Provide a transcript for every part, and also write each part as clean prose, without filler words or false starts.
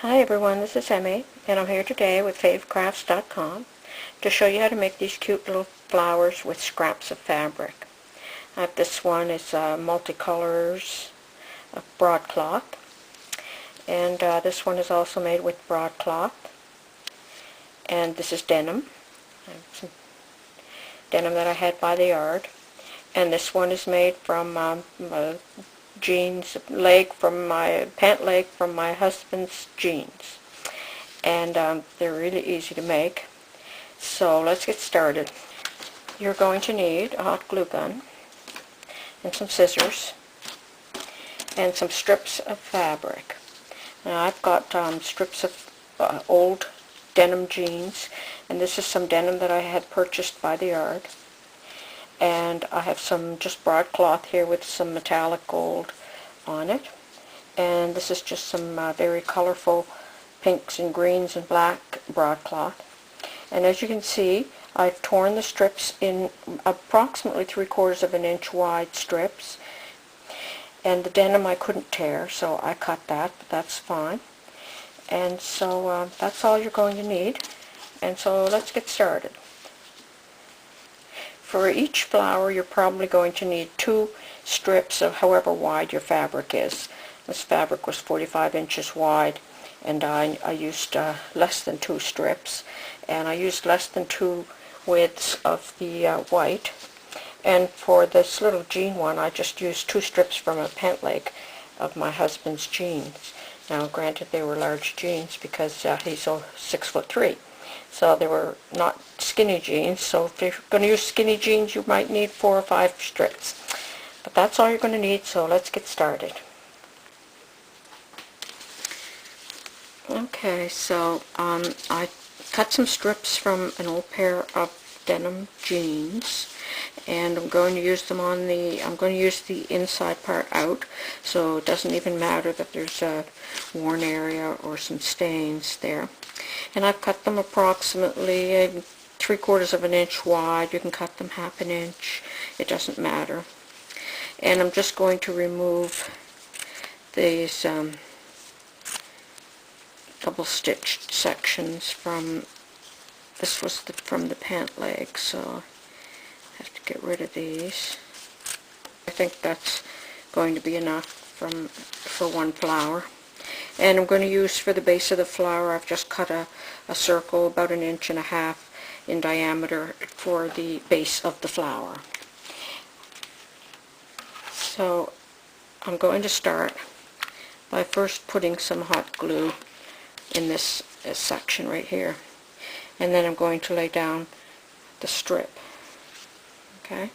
Hi everyone, this is Emmy, and I'm here today with favecrafts.com to show you how to make these cute little flowers with scraps of fabric. This one is multicolors of broadcloth, and this one is also made with broadcloth, and this is denim. Some denim that I had by the yard, and this one is made from jeans leg from my pant leg from my husband's jeans, and they're really easy to make. So let's get started. You're going to need a hot glue gun and some scissors and some strips of fabric. Now I've got strips of old denim jeans, and this is some denim that I had purchased by the yard. And I have some just broadcloth here with some metallic gold on it, and this is just some very colorful pinks and greens and black broadcloth. And as you can see, I've torn the strips in approximately 3/4 of an inch wide strips, and the denim I couldn't tear, so I cut that, but that's fine. And so that's all you're going to need, and so let's get started. For each flower, you're probably going to need 2 strips of however wide your fabric is. This fabric was 45 inches wide, and I used less than 2 strips, and I used less than 2 widths of the white. And for this little jean one, I just used 2 strips from a pant leg of my husband's jeans. Now, granted, they were large jeans because he's 6'3". So they were not skinny jeans, so if you're going to use skinny jeans, you might need 4 or 5 strips. But that's all you're going to need, so let's get started. Okay, so I cut some strips from an old pair of denim jeans, and I'm going to use them on I'm going to use the inside part out, so it doesn't even matter that there's a worn area or some stains there. And I've cut them approximately 3/4 of an inch wide. You can cut them 1/2 an inch. It doesn't matter. And I'm just going to remove these double stitched sections from, this was from the pant leg, so I have to get rid of these. I think that's going to be enough for one flower. And I'm going to use, for the base of the flower, I've just cut a circle about 1.5 inches in diameter for the base of the flower. So I'm going to start by first putting some hot glue in this section right here, and then I'm going to lay down the strip. Okay?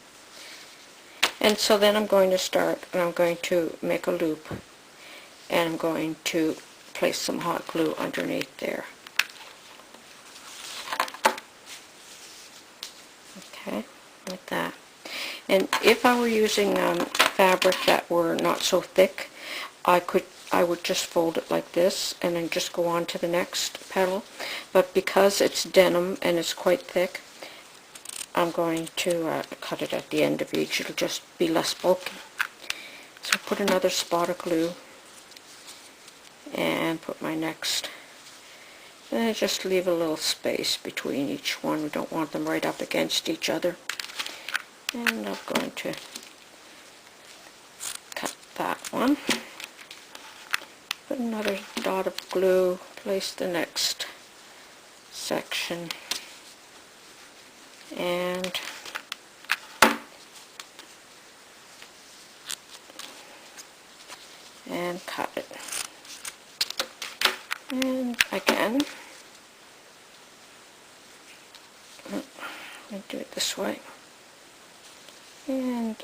And so then I'm going to start, and I'm going to make a loop, and I'm going to place some hot glue underneath there. Okay, like that. And if I were using fabric that were not so thick, I would just fold it like this and then just go on to the next petal. But because it's denim and it's quite thick, I'm going to cut it at the end of each. It'll just be less bulky. So put another spot of glue and put my next, and just leave a little space between each one. We don't want them right up against each other. And I'm going to cut that one. Put another dot of glue, place the next section, and cut it. And again, I'll do it this way, and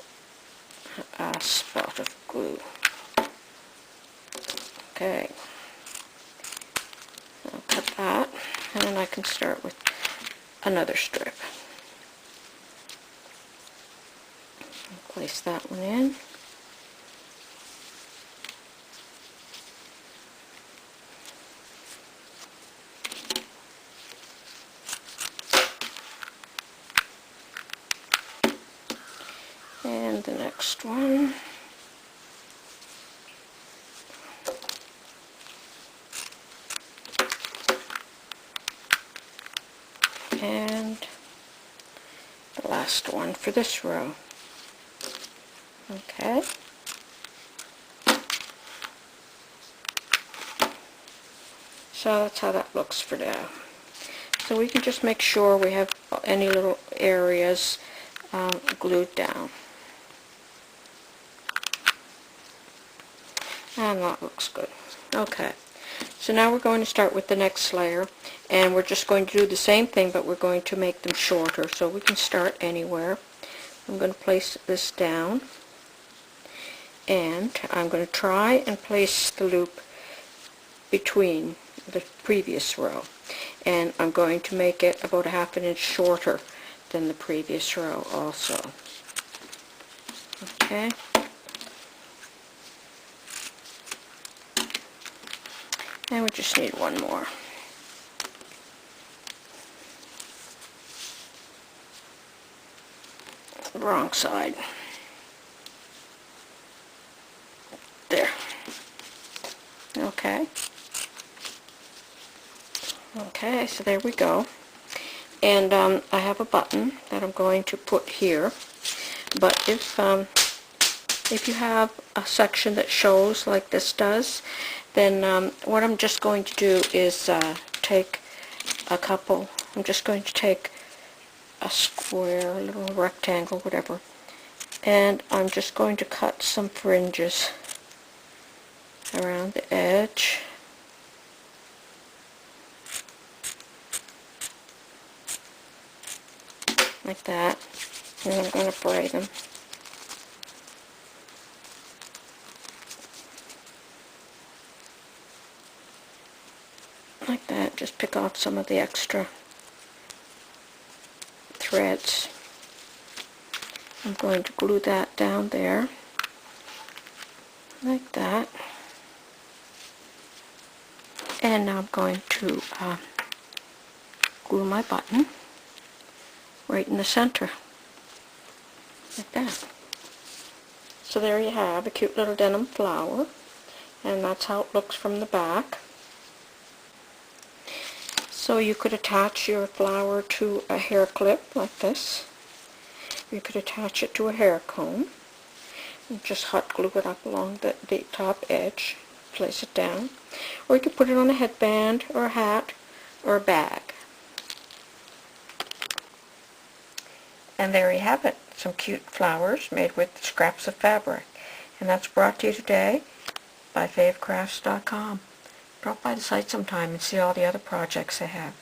a spot of glue. Okay, I'll cut that, and then I can start with another strip. I'll place that one in. And the next one. last one for this row. Okay. So that's how that looks for now. So we can just make sure we have any little areas glued down. And that looks good. Okay. So now we're going to start with the next layer, and we're just going to do the same thing, but we're going to make them shorter, so we can start anywhere. I'm going to place this down, and I'm going to try and place the loop between the previous row, and I'm going to make it about a half an inch shorter than the previous row also. Okay. And we just need one more. Wrong side. There. Okay. Okay, so there we go. And I have a button that I'm going to put here. But if you have a section that shows like this does, then what I'm just going to do is take a couple. I'm just going to take a square, a little rectangle, whatever, and I'm just going to cut some fringes around the edge. Like that. And I'm going to fray them. Like that. Just pick off some of the extra threads. I'm going to glue that down there. Like that. And now I'm going to glue my button right in the center. Like that. So there you have a cute little denim flower, and that's how it looks from the back. So you could attach your flower to a hair clip like this. You could attach it to a hair comb and just hot glue it up along the top edge, place it down. Or you could put it on a headband or a hat or a bag. And there you have it, some cute flowers made with scraps of fabric. And that's brought to you today by favecrafts.com. Drop by the site sometime and see all the other projects they have.